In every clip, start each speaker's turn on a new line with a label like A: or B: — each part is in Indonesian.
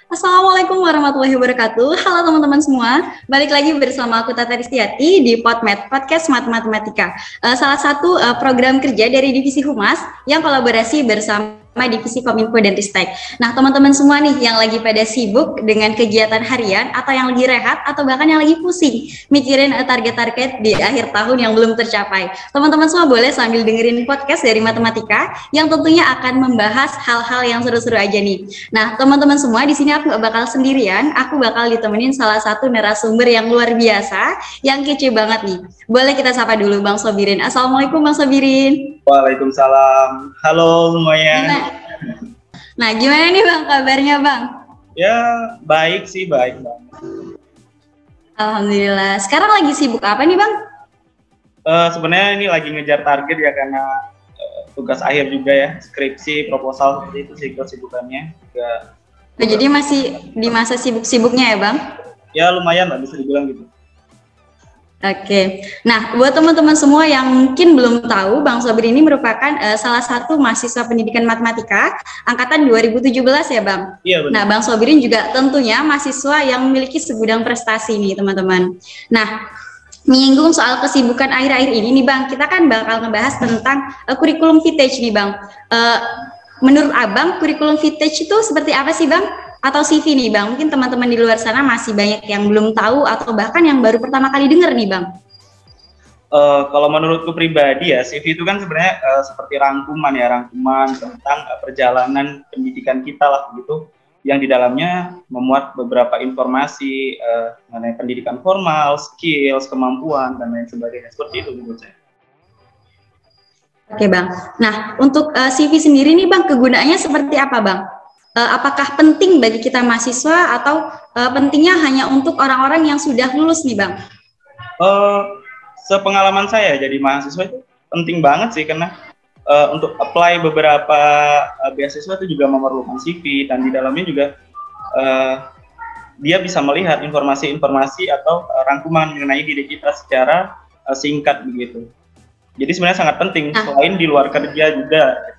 A: Assalamualaikum warahmatullahi wabarakatuh. Halo teman-teman semua, balik lagi bersama aku Tata Ristiati di PodMed, Podcast Matematika. Salah satu program kerja dari Divisi Humas yang kolaborasi bersama Divisi Kominfo dan Ristek. Nah, teman-teman semua nih yang lagi pada sibuk dengan kegiatan harian atau yang lagi rehat atau bahkan yang lagi pusing mikirin target-target di akhir tahun yang belum tercapai. Teman-teman semua boleh sambil dengerin podcast dari Matematika yang tentunya akan membahas hal-hal yang seru-seru aja nih. Nah, teman-teman semua, di sini aku gak bakal sendirian, aku bakal ditemenin salah satu narasumber yang luar biasa, yang kece banget nih. Boleh kita sapa dulu Bang Sobirin. Assalamualaikum Bang Sobirin.
B: Waalaikumsalam. Halo semuanya.
A: Nah, gimana nih Bang kabarnya Bang?
B: Ya, baik sih, baik Bang.
A: Alhamdulillah. Sekarang lagi sibuk apa nih Bang?
B: Sebenarnya ini lagi ngejar target ya karena tugas akhir juga ya, skripsi, proposal, seperti itu sih kesibukannya.
A: Nah, jadi masih di masa sibuk-sibuknya ya Bang?
B: Ya lumayan lah, bisa dibilang gitu.
A: Oke, nah buat teman-teman semua yang mungkin belum tahu, Bang Sobir ini merupakan salah satu mahasiswa pendidikan matematika angkatan 2017 ya Bang?
B: Iya benar.
A: Nah Bang Sobirin juga tentunya mahasiswa yang memiliki segudang prestasi nih teman-teman. Nah, menyinggung soal kesibukan akhir-akhir ini nih Bang, kita kan bakal ngebahas tentang kurikulum vintage nih Bang. Menurut Abang, kurikulum vintage itu seperti apa sih Bang? Atau CV nih Bang, mungkin teman-teman di luar sana masih banyak yang belum tahu atau bahkan yang baru pertama kali dengar nih Bang.
B: Kalau menurutku pribadi ya, CV itu kan sebenarnya seperti rangkuman tentang perjalanan pendidikan kita lah begitu, yang di dalamnya memuat beberapa informasi mengenai pendidikan formal, skills, kemampuan, dan lain sebagainya. Seperti itu menurut saya.
A: Oke Bang, nah untuk CV sendiri nih Bang, kegunaannya seperti apa Bang? Apakah penting bagi kita mahasiswa atau pentingnya hanya untuk orang-orang yang sudah lulus nih Bang?
B: Sepengalaman saya jadi mahasiswa itu penting banget sih karena untuk apply beberapa beasiswa itu juga memerlukan CV dan di dalamnya juga dia bisa melihat informasi-informasi atau rangkuman mengenai diri kita secara singkat begitu. Jadi sebenarnya sangat penting selain di luar kerja juga.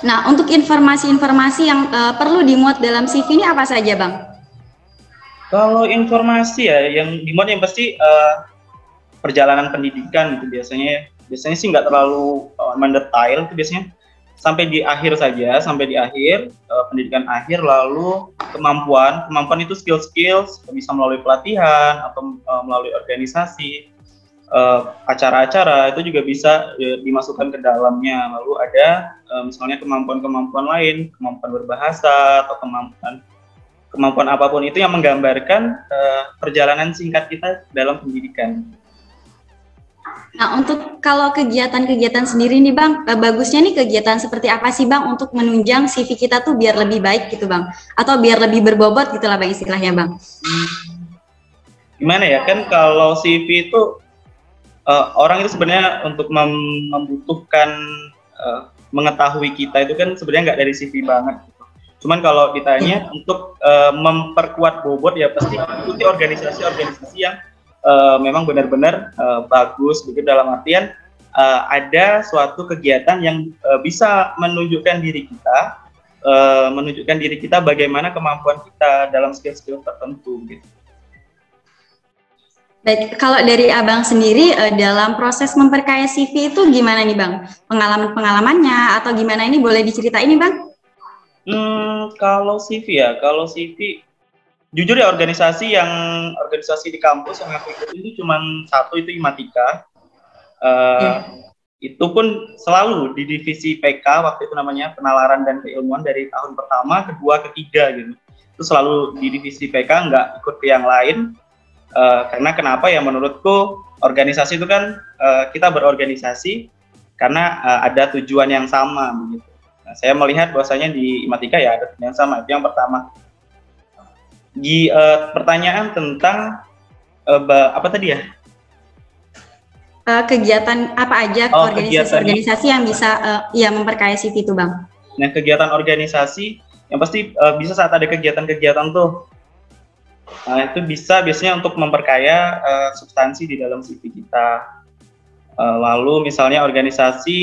A: Nah, untuk informasi-informasi yang perlu dimuat dalam CV ini apa saja, Bang?
B: Kalau informasi ya, yang dimuat yang pasti perjalanan pendidikan gitu biasanya sih nggak terlalu mendetail, itu biasanya sampai di akhir saja, pendidikan akhir, lalu kemampuan itu skill-skills, bisa melalui pelatihan atau melalui organisasi. Acara-acara itu juga bisa dimasukkan ke dalamnya. Lalu ada misalnya kemampuan-kemampuan lain, kemampuan berbahasa atau kemampuan apapun itu yang menggambarkan perjalanan singkat kita dalam pendidikan.
A: Nah, untuk kalau kegiatan-kegiatan sendiri nih Bang, bagusnya nih kegiatan seperti apa sih Bang untuk menunjang CV kita tuh biar lebih baik gitu Bang, atau biar lebih berbobot gitu lah Bang istilahnya Bang.
B: Gimana ya, kan kalau CV itu orang itu sebenarnya untuk membutuhkan mengetahui kita itu kan sebenarnya nggak dari CV banget gitu. Cuman kalau ditanya untuk memperkuat bobot ya pasti ikuti organisasi-organisasi yang memang benar-benar bagus begitu, dalam artian ada suatu kegiatan yang bisa menunjukkan diri kita bagaimana kemampuan kita dalam skill-skill tertentu gitu.
A: Baik, kalau dari Abang sendiri dalam proses memperkaya CV itu gimana nih Bang? Pengalaman-pengalamannya atau gimana ini boleh diceritain nih Bang?
B: Kalau CV jujur ya organisasi di kampus yang aku ikutin itu cuma satu, itu Imatika. Itu pun selalu di divisi PK, waktu itu namanya penalaran dan keilmuan, dari tahun pertama, kedua, ketiga gitu. Itu selalu di divisi PK, nggak ikut ke yang lain. Karena kenapa ya, menurutku organisasi itu kan kita berorganisasi karena ada tujuan yang sama begitu. Nah, saya melihat bahwasanya di Imatika ya ada tujuan yang sama, itu yang pertama. Di pertanyaan tentang apa tadi ya?
A: Kegiatan apa aja organisasi-organisasi yang bisa memperkaya CV itu Bang?
B: Nah, kegiatan organisasi yang pasti bisa saat ada kegiatan-kegiatan tuh. Nah, itu bisa biasanya untuk memperkaya substansi di dalam CV kita. Lalu misalnya organisasi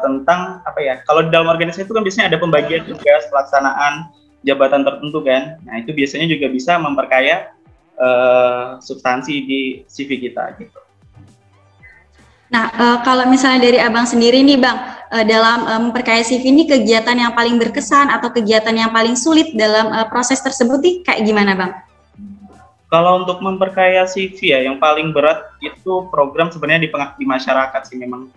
B: tentang apa ya? Kalau di dalam organisasi itu kan biasanya ada pembagian tugas, pelaksanaan jabatan tertentu kan. Nah itu biasanya juga bisa memperkaya substansi di CV kita gitu.
A: Nah, kalau misalnya dari Abang sendiri nih Bang, dalam memperkaya CV ini kegiatan yang paling berkesan atau kegiatan yang paling sulit dalam proses tersebut nih kayak gimana Bang?
B: Kalau untuk memperkaya CV ya, yang paling berat itu program sebenarnya di masyarakat sih, memang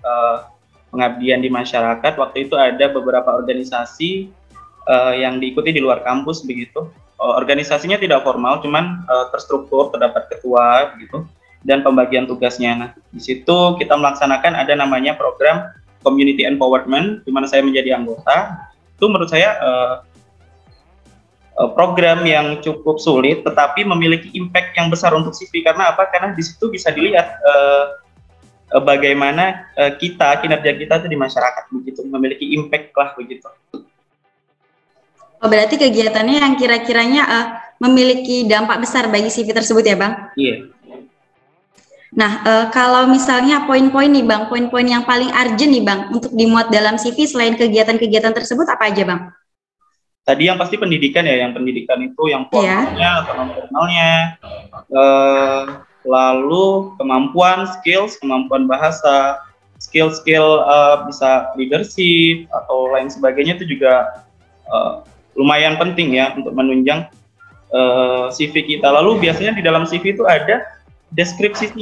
B: pengabdian di masyarakat. Waktu itu ada beberapa organisasi yang diikuti di luar kampus begitu. Organisasinya tidak formal, cuman terstruktur, terdapat ketua begitu, dan pembagian tugasnya. Nah, di situ kita melaksanakan ada namanya program Community Empowerment, di mana saya menjadi anggota. Itu menurut saya program yang cukup sulit, tetapi memiliki impact yang besar untuk CV. Karena apa? Karena di situ bisa dilihat bagaimana kinerja kita itu di masyarakat begitu, memiliki impact lah begitu.
A: Oh, berarti kegiatannya yang kira-kiranya memiliki dampak besar bagi CV tersebut ya Bang?
B: Iya.
A: Nah, kalau misalnya poin-poin nih Bang, poin-poin yang paling urgent nih Bang untuk dimuat dalam CV selain kegiatan-kegiatan tersebut apa aja Bang?
B: Tadi yang pasti pendidikan ya, yang pendidikan itu yang formalnya atau non formalnya, lalu skills, kemampuan bahasa, skill bisa leadership atau lain sebagainya itu juga lumayan penting ya untuk menunjang CV kita. Lalu biasanya di dalam CV itu ada deskripsi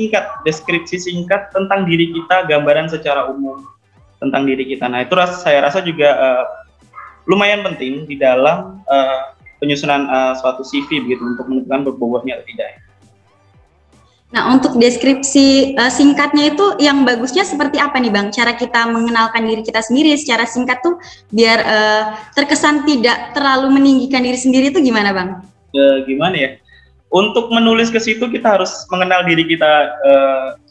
B: singkat tentang diri kita, gambaran secara umum tentang diri kita. Nah itu saya rasa juga lumayan penting di dalam penyusunan suatu CV begitu, untuk menentukan berbobotnya atau tidak.
A: Nah, untuk deskripsi singkatnya itu yang bagusnya seperti apa nih Bang? Cara kita mengenalkan diri kita sendiri secara singkat tuh biar terkesan tidak terlalu meninggikan diri sendiri itu gimana Bang?
B: Gimana ya? Untuk menulis ke situ kita harus mengenal diri kita,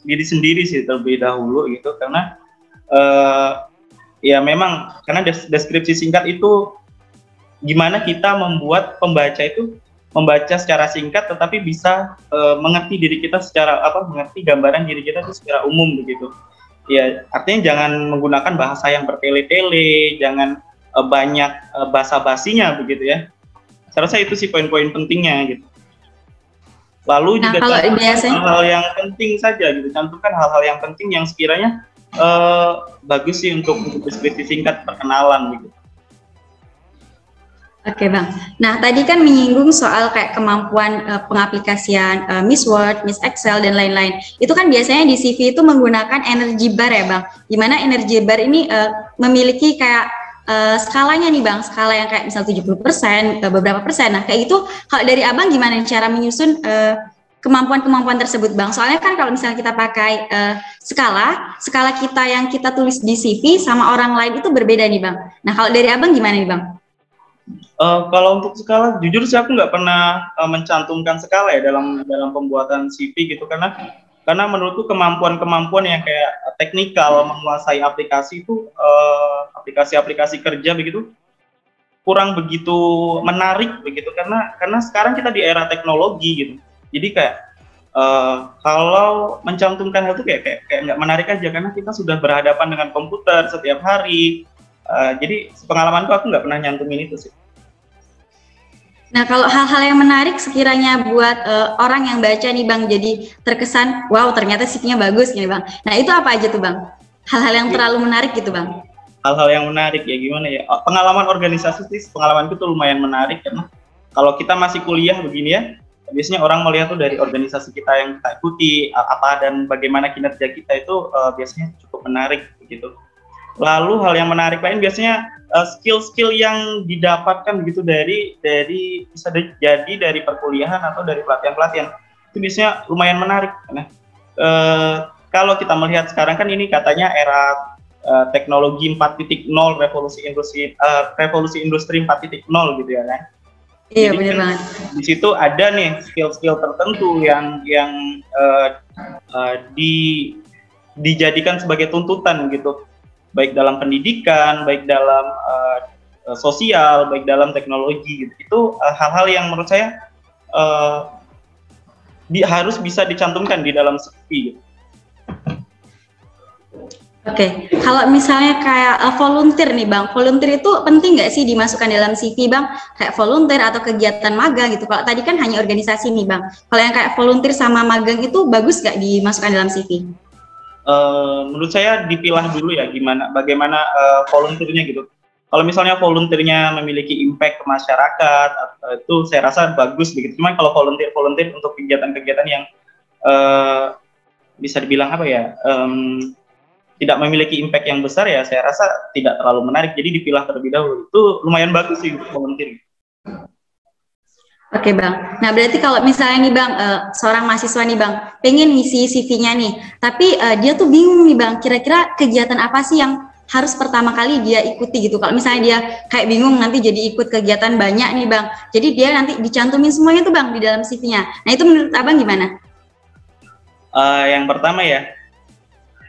B: diri sendiri sih terlebih dahulu gitu, karena ya memang karena deskripsi singkat itu gimana kita membuat pembaca itu membaca secara singkat tetapi bisa mengerti diri kita mengerti gambaran diri kita itu secara umum begitu. Ya artinya jangan menggunakan bahasa yang bertele-tele, jangan banyak basa-basinya begitu ya. Saya rasa itu sih poin-poin pentingnya gitu. Lalu juga hal-hal yang penting saja gitu, cantumkan hal-hal yang penting yang sekiranya bagus sih untuk deskripsi singkat perkenalan gitu.
A: Oke Bang, nah tadi kan menyinggung soal kayak kemampuan pengaplikasian Miss Word, Miss Excel dan lain-lain. Itu kan biasanya di CV itu menggunakan energy bar ya Bang, dimana energy bar ini memiliki kayak skalanya nih Bang, skala yang kayak misal 70%, beberapa persen. Nah kayak itu kalau dari Abang gimana cara menyusun kemampuan-kemampuan tersebut Bang? Soalnya kan kalau misalnya kita pakai skala kita yang kita tulis di CV sama orang lain itu berbeda nih Bang. Nah kalau dari Abang gimana nih Bang?
B: Kalau untuk skala, jujur sih aku nggak pernah mencantumkan skala ya dalam pembuatan CV gitu, karena menurutku kemampuan yang kayak teknikal, menguasai aplikasi itu aplikasi kerja begitu kurang begitu menarik begitu, karena sekarang kita di era teknologi gitu. Jadi kayak kalau mencantumkan hal itu kayak nggak menarik aja, karena kita sudah berhadapan dengan komputer setiap hari. Jadi pengalamanku aku nggak pernah nyantumin itu sih.
A: Nah kalau hal-hal yang menarik sekiranya buat orang yang baca nih Bang, jadi terkesan wow ternyata CV-nya bagus nih Bang. Nah itu apa aja tuh Bang? Hal-hal yang terlalu menarik gitu Bang?
B: Hal-hal yang menarik ya gimana ya? Pengalaman organisasi sih, pengalamanku tuh lumayan menarik, karena kalau kita masih kuliah begini ya, biasanya orang melihat tuh dari organisasi kita yang kita ikuti apa dan bagaimana kinerja kita itu biasanya cukup menarik begitu. Lalu hal yang menarik lain biasanya skill-skill yang didapatkan gitu dari bisa jadi dari perkuliahan atau dari pelatihan-pelatihan, itu biasanya lumayan menarik. Nah, kalau kita melihat sekarang kan ini katanya era teknologi 4.0, revolusi industri 4.0 gitu ya kan.
A: Iya benar banget.
B: Di situ ada nih skill-skill tertentu yang dijadikan sebagai tuntutan gitu, baik dalam pendidikan, baik dalam sosial, baik dalam teknologi gitu. Itu hal-hal yang menurut saya harus bisa dicantumkan di dalam CV gitu.
A: Oke, kalau misalnya kayak volunteer nih Bang, volunteer itu penting nggak sih dimasukkan dalam CV Bang? Kayak volunteer atau kegiatan magang gitu. Kalau tadi kan hanya organisasi nih Bang. Kalau yang kayak volunteer sama magang itu bagus nggak dimasukkan dalam CV?
B: Menurut saya dipilah dulu ya bagaimana volunteernya gitu. Kalau misalnya volunteernya memiliki impact ke masyarakat, itu saya rasa bagus begitu. Cuma kalau volunteer untuk kegiatan-kegiatan yang bisa dibilang apa ya, tidak memiliki impact yang besar ya, saya rasa tidak terlalu menarik. Jadi dipilah terlebih dahulu. Itu lumayan bagus sih untuk volunteer.
A: Oke Bang, nah berarti kalau misalnya nih Bang, seorang mahasiswa nih Bang, pengen ngisi CV-nya nih, tapi dia tuh bingung nih Bang, kira-kira kegiatan apa sih yang harus pertama kali dia ikuti gitu. Kalau misalnya dia kayak bingung nanti jadi ikut kegiatan banyak nih Bang, jadi dia nanti dicantumin semuanya tuh Bang di dalam CV-nya. Nah itu menurut Abang gimana?
B: Yang pertama ya,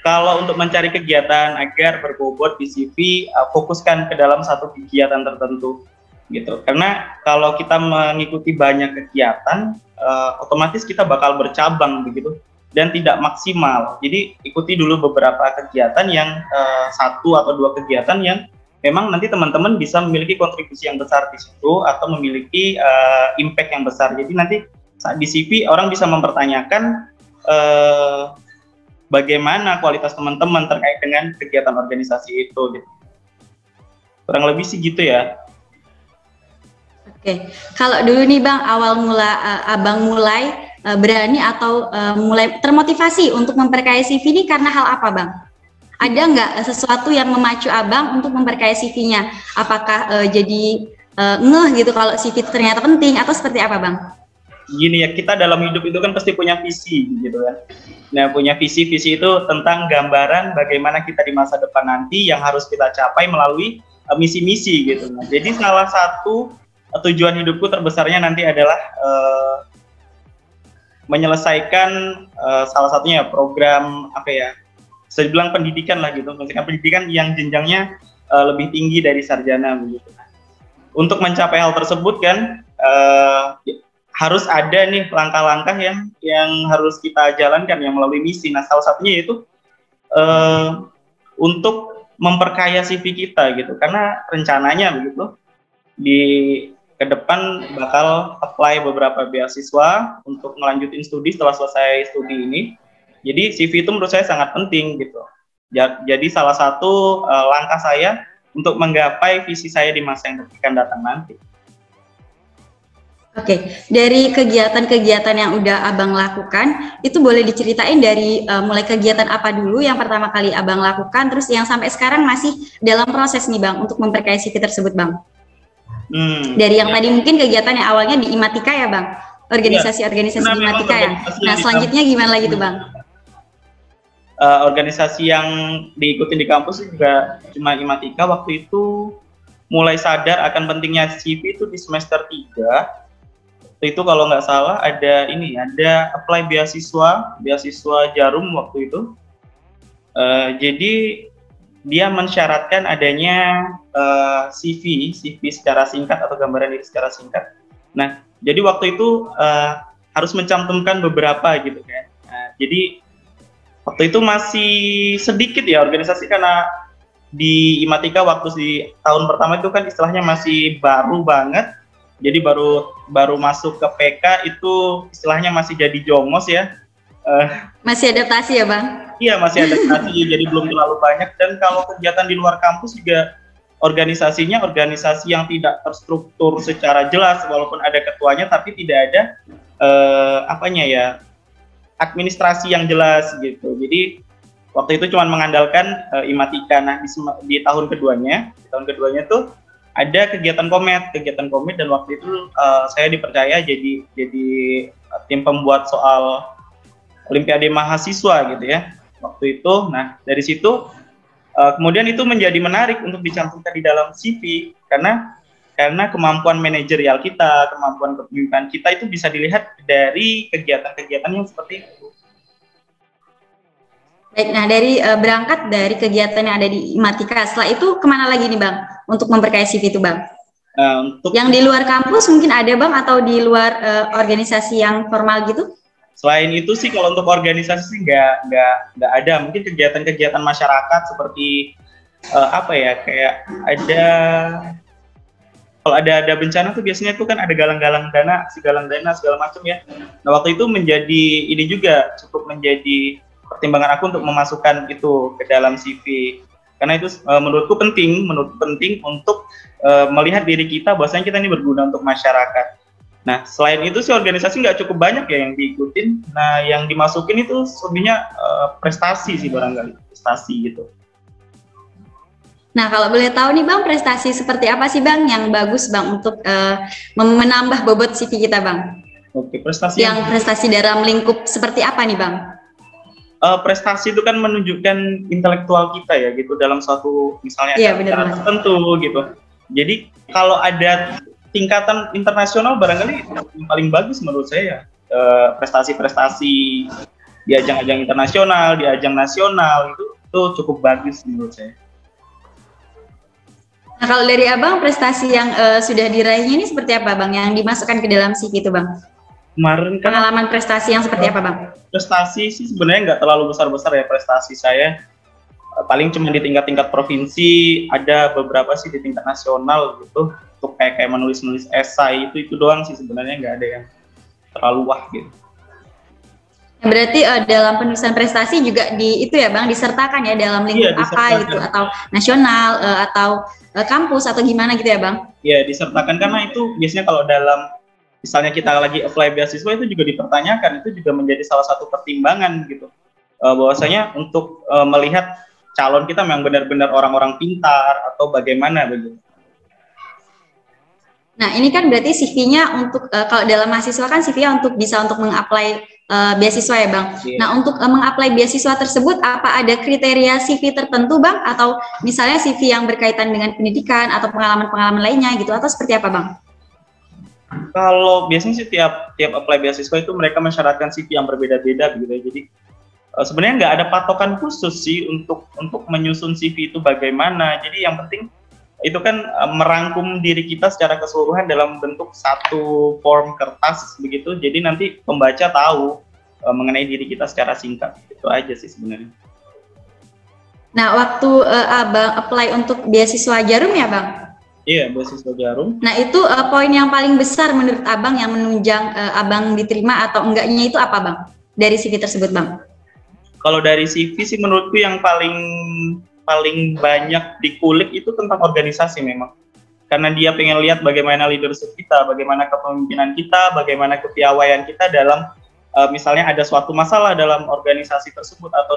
B: kalau untuk mencari kegiatan agar berbobot di CV, fokuskan ke dalam satu kegiatan tertentu gitu. Karena kalau kita mengikuti banyak kegiatan, otomatis kita bakal bercabang begitu dan tidak maksimal. Jadi ikuti dulu beberapa kegiatan yang satu atau dua kegiatan yang memang nanti teman-teman bisa memiliki kontribusi yang besar di situ atau memiliki impact yang besar. Jadi nanti saat di CV orang bisa mempertanyakan bagaimana kualitas teman-teman terkait dengan kegiatan organisasi itu gitu. Kurang lebih sih gitu ya.
A: Oke, kalau dulu nih Bang, awal mula Abang mulai berani atau mulai termotivasi untuk memperkaya CV ini karena hal apa Bang? Ada nggak sesuatu yang memacu Abang untuk memperkaya CV-nya? Apakah jadi ngeh gitu kalau CV itu ternyata penting atau seperti apa Bang?
B: Gini ya, kita dalam hidup itu kan pasti punya visi gitu kan. Nah, punya visi itu tentang gambaran bagaimana kita di masa depan nanti yang harus kita capai melalui misi-misi gitu. Nah, jadi salah satu tujuan hidupku terbesarnya nanti adalah menyelesaikan salah satunya program apa ya, saya bilang pendidikan lah gitu, menyelesaikan pendidikan yang jenjangnya lebih tinggi dari sarjana begitu. Untuk mencapai hal tersebut kan harus ada nih langkah-langkah yang harus kita jalankan yang melalui misi. Nah, salah satunya yaitu untuk memperkaya CV kita gitu, karena rencananya begitu di ke depan bakal apply beberapa beasiswa untuk melanjutin studi setelah selesai studi ini. Jadi CV itu menurut saya sangat penting gitu. Jadi salah satu langkah saya untuk menggapai visi saya di masa yang akan datang nanti.
A: Oke, dari kegiatan-kegiatan yang udah Abang lakukan, itu boleh diceritain dari mulai kegiatan apa dulu yang pertama kali Abang lakukan, terus yang sampai sekarang masih dalam proses nih Bang, untuk memperkaya CV tersebut Bang. Dari yang tadi mungkin kegiatan yang awalnya di Imatika ya Bang, organisasi-organisasi di Imatika ya. Nah selanjutnya gimana lagi tuh Bang?
B: Organisasi yang diikuti di kampus juga cuma Imatika. Waktu itu mulai sadar akan pentingnya CV itu di semester 3. Itu kalau nggak salah ada apply beasiswa Jarum waktu itu. Jadi dia mensyaratkan adanya CV secara singkat atau gambaran diri secara singkat. Nah, jadi waktu itu harus mencantumkan beberapa gitu kan. Nah, jadi waktu itu masih sedikit ya organisasi, karena di Imatika waktu di tahun pertama itu kan istilahnya masih baru banget. Jadi baru masuk ke PK itu istilahnya masih jadi jongos ya.
A: Masih adaptasi ya Bang?
B: Iya, masih adaptasi jadi belum terlalu banyak. Dan kalau kegiatan di luar kampus juga organisasi yang tidak terstruktur secara jelas, walaupun ada ketuanya tapi tidak ada administrasi yang jelas gitu. Jadi waktu itu cuma mengandalkan Imatika. Nah, di tahun keduanya tuh ada kegiatan komet dan waktu itu saya dipercaya jadi tim pembuat soal Olimpiade mahasiswa gitu ya waktu itu. Nah, dari situ kemudian itu menjadi menarik untuk dicantumkan di dalam CV karena kemampuan manajerial kita, kemampuan kepemimpinan kita itu bisa dilihat dari kegiatan-kegiatan yang seperti itu.
A: Baik, nah dari berangkat dari kegiatan yang ada di Imatika, setelah itu kemana lagi nih Bang untuk memperkaya CV itu Bang? Yang di luar kampus mungkin ada Bang, atau di luar organisasi yang formal gitu?
B: Selain itu sih kalau untuk organisasi sih nggak ada. Mungkin kegiatan-kegiatan masyarakat seperti apa ya, kayak ada, kalau ada bencana tuh biasanya tuh kan ada galang-galang dana, aksi galang dana segala macam ya. Nah waktu itu menjadi ini juga cukup menjadi pertimbangan aku untuk memasukkan itu ke dalam CV. Karena itu menurutku penting untuk melihat diri kita bahwasanya kita ini berguna untuk masyarakat. Nah, selain itu sih organisasi nggak cukup banyak ya yang diikutin. Nah, yang dimasukin itu sebenarnya prestasi sih, barangkali prestasi gitu.
A: Nah, kalau boleh tahu nih Bang, prestasi seperti apa sih Bang yang bagus Bang untuk menambah bobot CV kita Bang?
B: Oke, prestasi
A: yang prestasi dalam lingkup seperti apa nih Bang?
B: Prestasi itu kan menunjukkan intelektual kita ya gitu dalam suatu misalnya acara tertentu gitu. Jadi kalau ada tingkatan internasional barangkali yang paling bagus menurut saya prestasi-prestasi di ajang-ajang internasional, di ajang nasional itu cukup bagus menurut saya.
A: Nah, kalau dari Abang prestasi yang sudah diraihnya ini seperti apa Bang yang dimasukkan ke dalam CV itu Bang?
B: Kemarin kan
A: pengalaman prestasi yang seperti apa Bang?
B: Prestasi sih sebenarnya nggak terlalu besar-besar ya prestasi saya. Paling cuma di tingkat-tingkat provinsi, ada beberapa sih di tingkat nasional gitu. Untuk kayak menulis-nulis esai itu doang sih sebenarnya, nggak ada yang terlalu wah gitu.
A: Berarti dalam penulisan prestasi juga itu ya Bang disertakan ya dalam lingkup apa gitu, atau nasional atau kampus atau gimana gitu ya Bang?
B: Iya disertakan, karena itu biasanya kalau dalam misalnya kita lagi apply beasiswa itu juga dipertanyakan, itu juga menjadi salah satu pertimbangan gitu. Bahwasanya untuk melihat calon kita memang benar-benar orang-orang pintar atau bagaimana begitu.
A: Nah ini kan berarti CV-nya untuk kalau dalam mahasiswa kan CV-nya untuk bisa untuk meng-apply beasiswa ya Bang. Yeah. Nah untuk meng-apply beasiswa tersebut apa ada kriteria CV tertentu Bang, atau misalnya CV yang berkaitan dengan pendidikan atau pengalaman-pengalaman lainnya gitu, atau seperti apa Bang?
B: Kalau biasanya sih tiap apply beasiswa itu mereka mensyaratkan CV yang berbeda-beda gitu ya. Jadi sebenarnya nggak ada patokan khusus sih untuk menyusun CV itu bagaimana. Jadi yang penting itu kan merangkum diri kita secara keseluruhan dalam bentuk satu form kertas begitu. Jadi nanti pembaca tahu mengenai diri kita secara singkat. Itu aja sih sebenarnya.
A: Nah, waktu Abang apply untuk beasiswa Jarum ya Bang?
B: Iya, beasiswa Jarum.
A: Nah, itu poin yang paling besar menurut Abang yang menunjang Abang diterima atau enggaknya itu apa Bang? Dari CV tersebut Bang?
B: Kalau dari CV sih menurutku yang paling banyak dikulik itu tentang organisasi memang. Karena dia pengen lihat bagaimana leadership kita, bagaimana kepemimpinan kita, bagaimana kepiawaian kita dalam misalnya ada suatu masalah dalam organisasi tersebut atau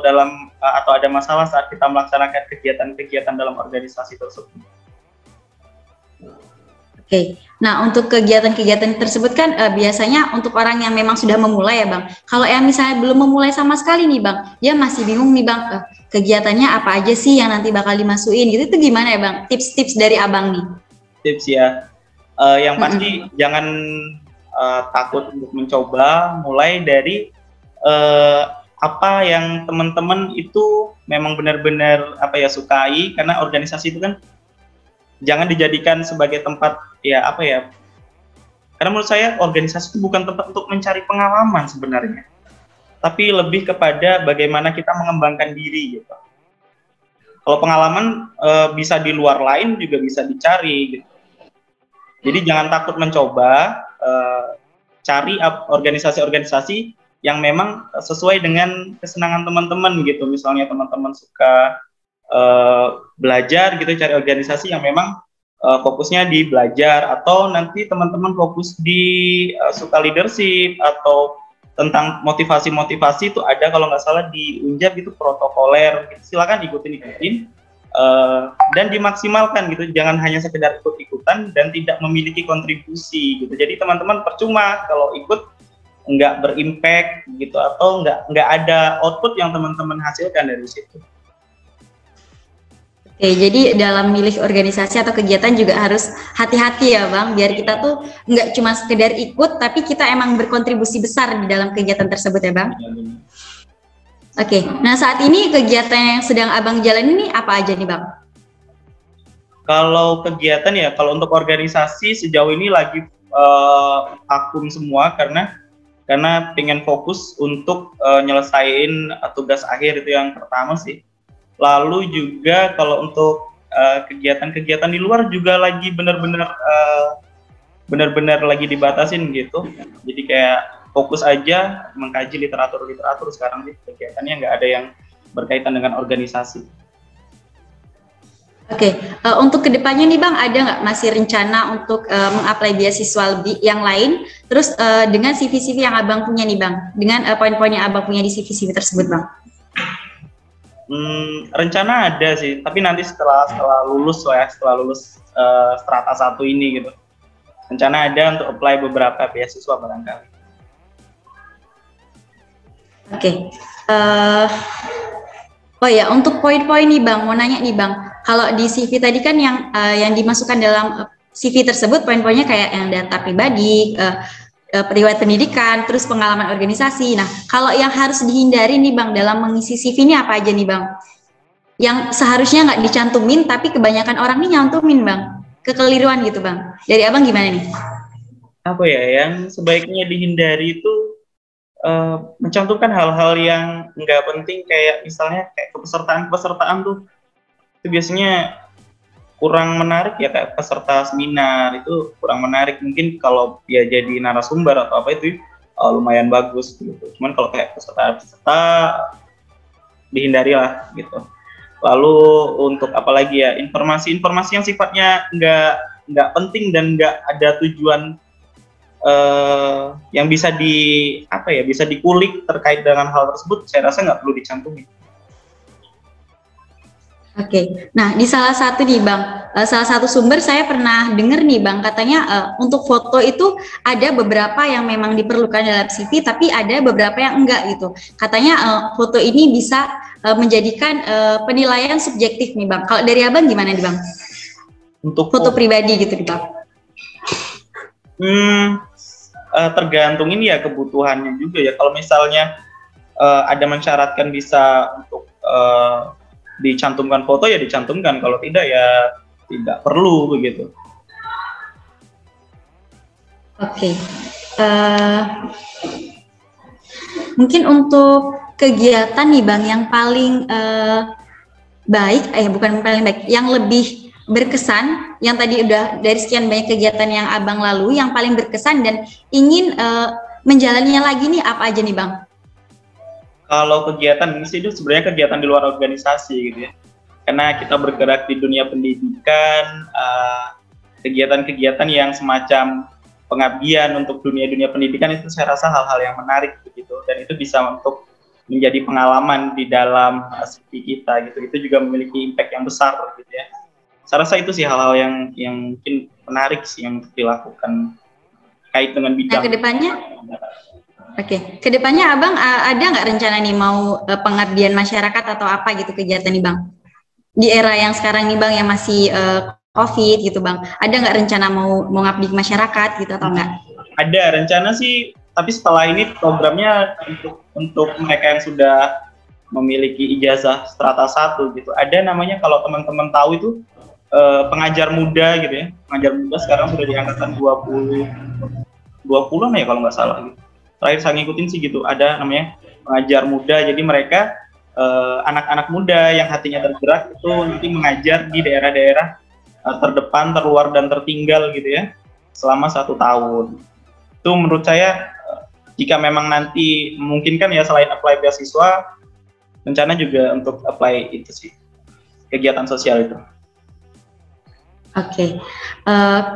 B: ada masalah saat kita melaksanakan kegiatan-kegiatan dalam organisasi tersebut.
A: Oke, nah untuk kegiatan-kegiatan tersebut kan biasanya untuk orang yang memang sudah memulai ya Bang. Kalau yang misalnya belum memulai sama sekali nih Bang, dia masih bingung nih Bang, kegiatannya apa aja sih yang nanti bakal dimasukin gitu, itu gimana ya Bang? Tips-tips dari Abang nih.
B: Tips ya, yang pasti jangan takut untuk mencoba, mulai dari apa yang teman-teman itu memang benar-benar sukai, karena organisasi itu kan jangan dijadikan sebagai tempat karena menurut saya organisasi itu bukan tempat untuk mencari pengalaman sebenarnya, tapi lebih kepada bagaimana kita mengembangkan diri gitu. Kalau pengalaman bisa di luar lain juga bisa dicari gitu. Jadi jangan takut mencoba, cari organisasi-organisasi yang memang sesuai dengan kesenangan teman-teman gitu. Misalnya teman-teman suka belajar gitu, cari organisasi yang memang fokusnya di belajar, atau nanti teman-teman fokus di suka leadership atau tentang motivasi-motivasi, itu ada kalau nggak salah di Unjab itu protokoler gitu. Silakan ikutin dan dimaksimalkan gitu, jangan hanya sekedar ikut-ikutan dan tidak memiliki kontribusi gitu. Jadi teman-teman percuma kalau ikut nggak berimpact gitu, atau nggak ada output yang teman-teman hasilkan dari situ.
A: Oke, jadi dalam milih organisasi atau kegiatan juga harus hati-hati ya Bang, biar kita tuh nggak cuma sekedar ikut, tapi kita emang berkontribusi besar di dalam kegiatan tersebut ya Bang. Oke, nah saat ini kegiatan yang sedang Abang jalan ini apa aja nih Bang?
B: Kalau kegiatan ya, kalau untuk organisasi sejauh ini lagi vakum semua, karena karena pengen fokus untuk nyelesain tugas akhir itu yang pertama sih. Lalu juga kalau untuk kegiatan-kegiatan di luar juga lagi benar-benar lagi dibatasin gitu. Jadi kayak fokus aja mengkaji literatur sekarang sih, kegiatannya nggak ada yang berkaitan dengan organisasi.
A: Oke, untuk kedepannya nih Bang, ada nggak masih rencana untuk mengapply beasiswa lebih yang lain? Terus dengan CV-CV yang Abang punya nih Bang, dengan poin-poin yang Abang punya di CV-CV tersebut Bang?
B: Rencana ada sih, tapi nanti setelah lulus strata 1 ini gitu. Rencana ada untuk apply beberapa beasiswa barangkali.
A: Oke. Oh ya, untuk poin-poin nih Bang, mau nanya nih Bang, kalau di CV tadi kan yang dimasukkan dalam CV tersebut poin-poinnya kayak yang data pribadi, riwayat pendidikan, terus pengalaman organisasi. Nah, kalau yang harus dihindari nih Bang dalam mengisi CV ini apa aja nih Bang? Yang seharusnya nggak dicantumin, tapi kebanyakan orang nih nyantumin Bang. Kekeliruan gitu Bang. Dari Abang gimana nih?
B: Apa ya, yang sebaiknya dihindari itu mencantumkan hal-hal yang nggak penting, kayak misalnya kayak kepesertaan tuh itu biasanya kurang menarik ya, kayak peserta seminar itu kurang menarik. Mungkin kalau dia jadi narasumber atau apa itu lumayan bagus gitu. Cuman kalau kayak peserta dihindari lah gitu. Lalu untuk apa lagi ya, informasi-informasi yang sifatnya nggak penting dan nggak ada tujuan yang bisa bisa dikulik terkait dengan hal tersebut, saya rasa nggak perlu dicantumin.
A: Oke, nah di salah satu nih Bang, salah satu sumber saya pernah dengar nih Bang, katanya untuk foto itu ada beberapa yang memang diperlukan dalam CV, tapi ada beberapa yang enggak gitu. Katanya foto ini bisa menjadikan penilaian subjektif nih Bang. Kalau dari Abang gimana nih Bang? Untuk foto pribadi gitu nih Bang?
B: Tergantung ini ya kebutuhannya juga ya. Kalau misalnya ada mensyaratkan bisa untuk dicantumkan foto ya dicantumkan, kalau tidak ya tidak perlu begitu.
A: Oke. Mungkin untuk kegiatan nih Bang yang paling baik, bukan paling baik, yang lebih berkesan, yang tadi udah dari sekian banyak kegiatan yang Abang lalui, yang paling berkesan dan ingin menjalaninya lagi nih apa aja nih Bang?
B: Kalau kegiatan ini sih itu sebenarnya kegiatan di luar organisasi gitu ya, karena kita bergerak di dunia pendidikan, kegiatan-kegiatan yang semacam pengabdian untuk dunia pendidikan itu saya rasa hal-hal yang menarik begitu, dan itu bisa untuk menjadi pengalaman di dalam CV kita gitu. Itu juga memiliki impact yang besar gitu ya. Saya rasa itu sih hal-hal yang mungkin menarik sih yang dilakukan kait dengan bidang.
A: Nah, kedepannya Abang ada nggak rencana nih mau pengabdian masyarakat atau apa gitu kegiatan nih Bang? Di era yang sekarang nih Bang yang masih COVID gitu Bang, ada nggak rencana mau ngabdi masyarakat gitu atau enggak?
B: Ada rencana sih, tapi setelah ini programnya untuk mereka yang sudah memiliki ijazah strata 1 gitu. Ada namanya, kalau teman-teman tahu itu pengajar muda gitu ya. Pengajar muda sekarang sudah di angkatan 20-an ya kalau nggak salah gitu. Terakhir saya ngikutin sih gitu, ada namanya pengajar muda. Jadi mereka anak-anak muda yang hatinya tergerak itu nanti mengajar di daerah-daerah terdepan, terluar, dan tertinggal gitu ya, selama 1 tahun. Itu menurut saya jika memang nanti memungkinkan ya, selain apply beasiswa, rencana juga untuk apply itu sih, kegiatan sosial itu.
A: Oke,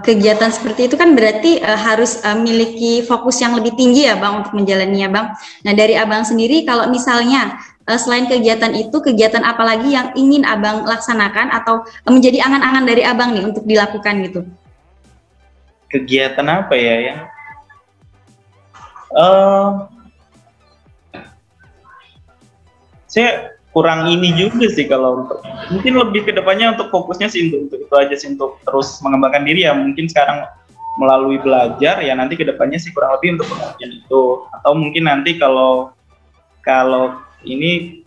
A: kegiatan seperti itu kan berarti harus memiliki fokus yang lebih tinggi ya Bang untuk menjalaninya Bang. Nah dari Abang sendiri kalau misalnya selain kegiatan itu, kegiatan apa lagi yang ingin Abang laksanakan atau menjadi angan-angan dari Abang nih untuk dilakukan gitu?
B: Kegiatan apa ya? Saya kurang ini juga sih kalau untuk, mungkin lebih kedepannya untuk fokusnya sih untuk itu aja sih, untuk terus mengembangkan diri ya. Mungkin sekarang melalui belajar ya, nanti kedepannya sih kurang lebih untuk pengertian itu, atau mungkin nanti kalau ini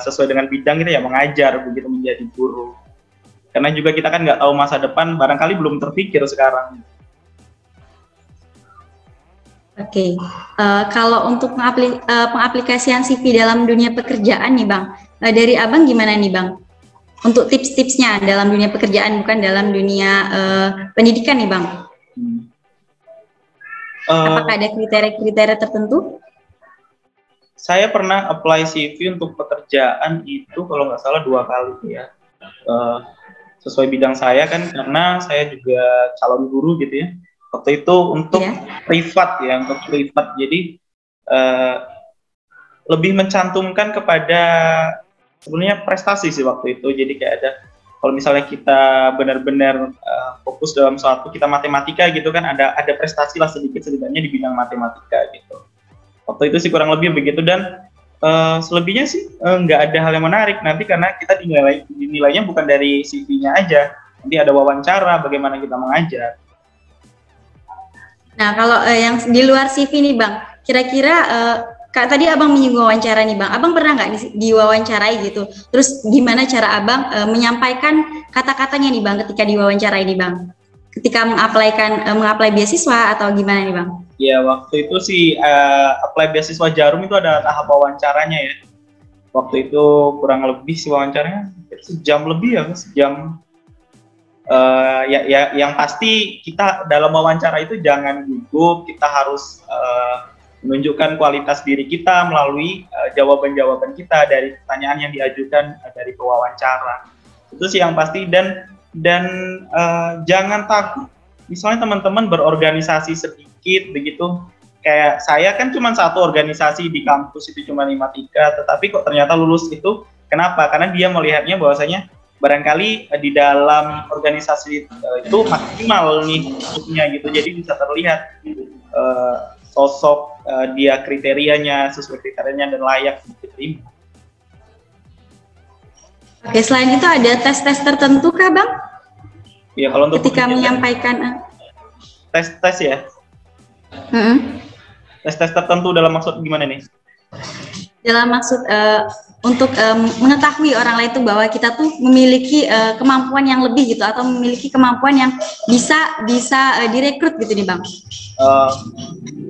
B: sesuai dengan bidang kita ya mengajar begitu, menjadi guru, karena juga kita kan nggak tahu masa depan, barangkali belum terpikir sekarang.
A: Oke, kalau untuk pengaplikasian CV dalam dunia pekerjaan nih Bang, dari Abang gimana nih Bang? Untuk tips-tipsnya dalam dunia pekerjaan, bukan dalam dunia pendidikan nih Bang. Apakah ada kriteria-kriteria tertentu?
B: Saya pernah apply CV untuk pekerjaan itu kalau nggak salah 2 kali ya. Sesuai bidang saya kan, karena saya juga calon guru gitu ya. Waktu itu untuk privat ya, untuk privat. Jadi lebih mencantumkan kepada sebenarnya prestasi sih waktu itu. Jadi kayak ada, kalau misalnya kita benar-benar fokus dalam suatu, kita matematika gitu kan, ada prestasi lah sedikit-sedikitnya di bidang matematika gitu. Waktu itu sih kurang lebih begitu, dan selebihnya sih nggak ada hal yang menarik nanti, karena kita dinilainya bukan dari CV-nya aja, nanti ada wawancara bagaimana kita mengajar.
A: Nah, kalau yang di luar CV nih Bang, kira-kira Kak tadi Abang menyinggung wawancara nih Bang, Abang pernah nggak diwawancarai gitu? Terus gimana cara Abang menyampaikan kata-katanya nih Bang ketika diwawancarai nih Bang? Ketika mengapply beasiswa atau gimana nih Bang?
B: Ya, waktu itu sih apply beasiswa Jarum itu ada tahap wawancaranya ya. Waktu itu kurang lebih sih wawancaranya sejam lebih ya, sejam. Yang pasti kita dalam wawancara itu jangan gugup, kita harus menunjukkan kualitas diri kita melalui jawaban-jawaban kita dari pertanyaan yang diajukan dari pewawancara. Itu sih yang pasti, dan jangan takut. Misalnya teman-teman berorganisasi sedikit begitu, kayak saya kan cuma satu organisasi di kampus itu cuma 5 tingkat, tetapi kok ternyata lulus itu, kenapa? Karena dia melihatnya bahwasanya barangkali di dalam organisasi itu maksimal nih bentuknya gitu, jadi bisa terlihat sosok dia kriterianya, sesuai kriterianya dan layak diterima.
A: Oke, selain itu ada tes-tes tertentu kah Bang?
B: Ya, kalau untuk
A: ketika menyampaikan
B: tes ya. Tes tertentu dalam maksud gimana nih?
A: Dalam maksud untuk mengetahui orang lain itu bahwa kita tuh memiliki kemampuan yang lebih gitu, atau memiliki kemampuan yang bisa direkrut gitu nih Bang.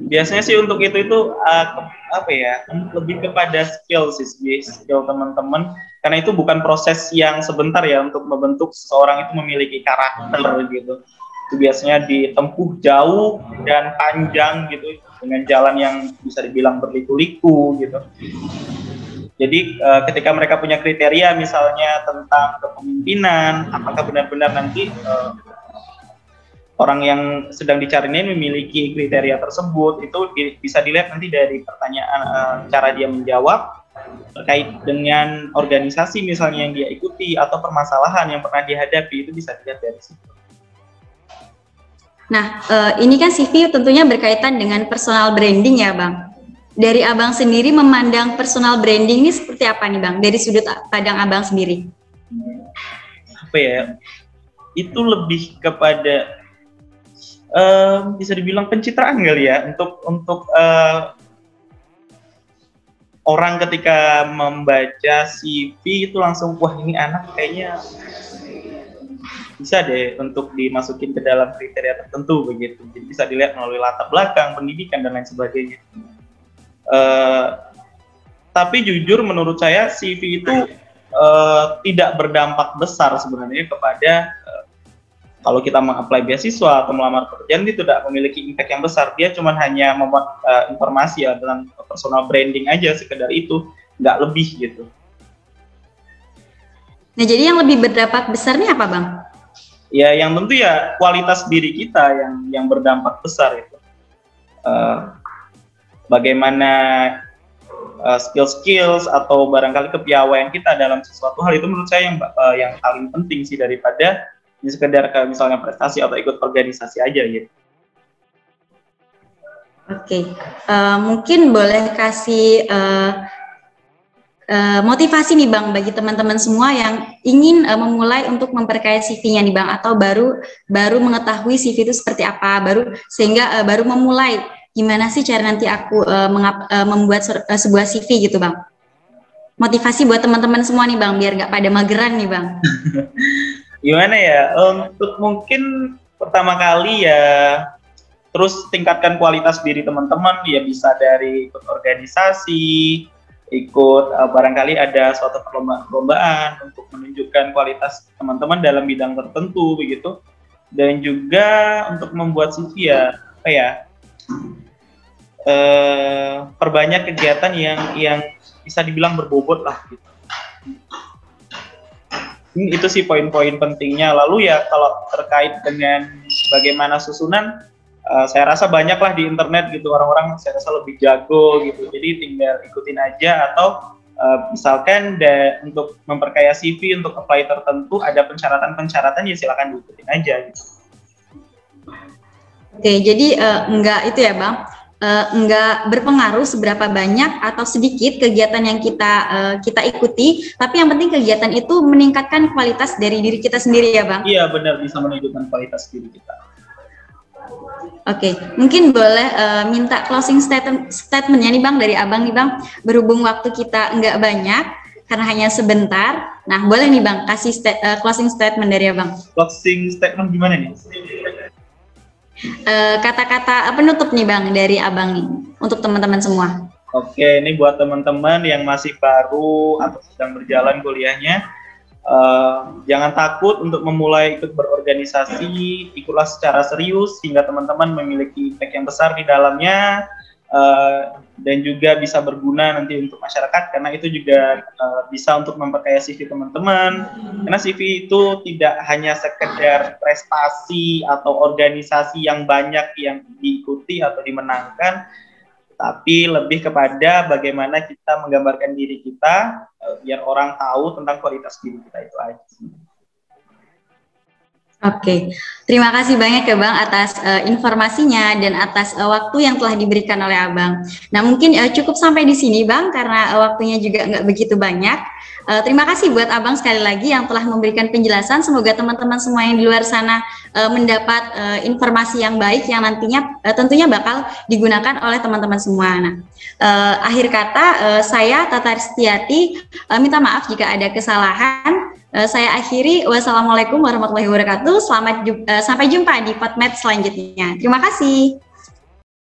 B: Biasanya sih untuk itu apa ya, lebih kepada skill teman-teman, karena itu bukan proses yang sebentar ya untuk membentuk seseorang itu memiliki karakter gitu. Itu biasanya ditempuh jauh dan panjang gitu, dengan jalan yang bisa dibilang berliku-liku gitu. Jadi ketika mereka punya kriteria misalnya tentang kepemimpinan, apakah benar-benar nanti orang yang sedang dicari ini memiliki kriteria tersebut, itu bisa dilihat nanti dari pertanyaan, cara dia menjawab terkait dengan organisasi misalnya yang dia ikuti, atau permasalahan yang pernah dihadapi, itu bisa dilihat dari situ.
A: Nah, ini kan CV tentunya berkaitan dengan personal branding ya Bang. Dari Abang sendiri memandang personal branding ini seperti apa nih Bang, dari sudut pandang Abang sendiri?
B: Apa ya, itu lebih kepada bisa dibilang pencitraan kali ya, untuk orang ketika membaca CV itu langsung, wah ini anak kayaknya bisa deh untuk dimasukin ke dalam kriteria tertentu begitu. Jadi bisa dilihat melalui latar belakang, pendidikan dan lain sebagainya. Tapi jujur menurut saya CV itu tidak berdampak besar sebenarnya kepada kalau kita mengapply beasiswa atau melamar pekerjaan, itu tidak memiliki impact yang besar. Dia cuma hanya membuat informasi ya tentang personal branding aja, sekedar itu, nggak lebih gitu.
A: Nah, jadi yang lebih berdampak besar nih apa Bang?
B: Ya, yang tentu ya kualitas diri kita yang berdampak besar itu. Bagaimana skills atau barangkali kepiawaian kita dalam sesuatu hal, itu menurut saya yang paling penting sih, daripada sekedar kayak misalnya prestasi atau ikut organisasi aja gitu.
A: Oke, mungkin boleh kasih motivasi nih Bang bagi teman-teman semua yang ingin memulai untuk memperkaya CV-nya nih Bang, atau baru mengetahui CV itu seperti apa, sehingga baru memulai gimana sih cara nanti aku membuat sebuah CV gitu Bang. Motivasi buat teman-teman semua nih Bang, biar nggak pada mageran nih Bang.
B: Gimana ya, untuk mungkin pertama kali ya Terus tingkatkan kualitas diri teman-teman, ya bisa dari ikut organisasi, ikut barangkali ada suatu perlombaan untuk menunjukkan kualitas teman-teman dalam bidang tertentu begitu. Dan juga untuk membuat CV ya, apa ya, perbanyak kegiatan yang bisa dibilang berbobot lah gitu. Itu sih poin-poin pentingnya. Lalu ya kalau terkait dengan bagaimana susunan, saya rasa banyak lah di internet gitu, orang-orang saya rasa lebih jago gitu, jadi tinggal ikutin aja. Atau misalkan untuk memperkaya CV, untuk apply tertentu ada pensyaratan-pensyaratan, ya silakan diikutin aja gitu.
A: Oke, jadi enggak itu ya Bang, enggak berpengaruh seberapa banyak atau sedikit kegiatan yang kita ikuti, tapi yang penting kegiatan itu meningkatkan kualitas dari diri kita sendiri ya Bang?
B: Iya benar, bisa menunjukkan kualitas diri kita.
A: Oke, mungkin boleh minta closing statement-nya nih Bang, dari Abang nih Bang, berhubung waktu kita nggak banyak, karena hanya sebentar. Nah, boleh nih Bang, kasih closing statement dari Abang.
B: Closing statement gimana nih?
A: Kata-kata penutup nih Bang, dari Abang nih, untuk teman-teman semua.
B: Oke, ini buat teman-teman yang masih baru atau sedang berjalan kuliahnya, jangan takut untuk memulai ikut berorganisasi, ikutlah secara serius hingga teman-teman memiliki impact yang besar di dalamnya, dan juga bisa berguna nanti untuk masyarakat, karena itu juga bisa untuk memperkaya CV teman-teman. Karena CV itu tidak hanya sekedar prestasi atau organisasi yang banyak yang diikuti atau dimenangkan, tapi lebih kepada bagaimana kita menggambarkan diri kita biar orang tahu tentang kualitas diri kita, itu aja.
A: Oke, terima kasih banyak ya Bang atas informasinya dan atas waktu yang telah diberikan oleh Abang. Nah mungkin cukup sampai di sini Bang, karena waktunya juga nggak begitu banyak. Terima kasih buat Abang sekali lagi yang telah memberikan penjelasan. Semoga teman-teman semua yang di luar sana mendapat informasi yang baik yang nantinya tentunya bakal digunakan oleh teman-teman semua. Nah, akhir kata saya Tata Ristiati minta maaf jika ada kesalahan. Saya akhiri, wassalamualaikum warahmatullahi wabarakatuh. Sampai jumpa di PodMed selanjutnya. Terima kasih.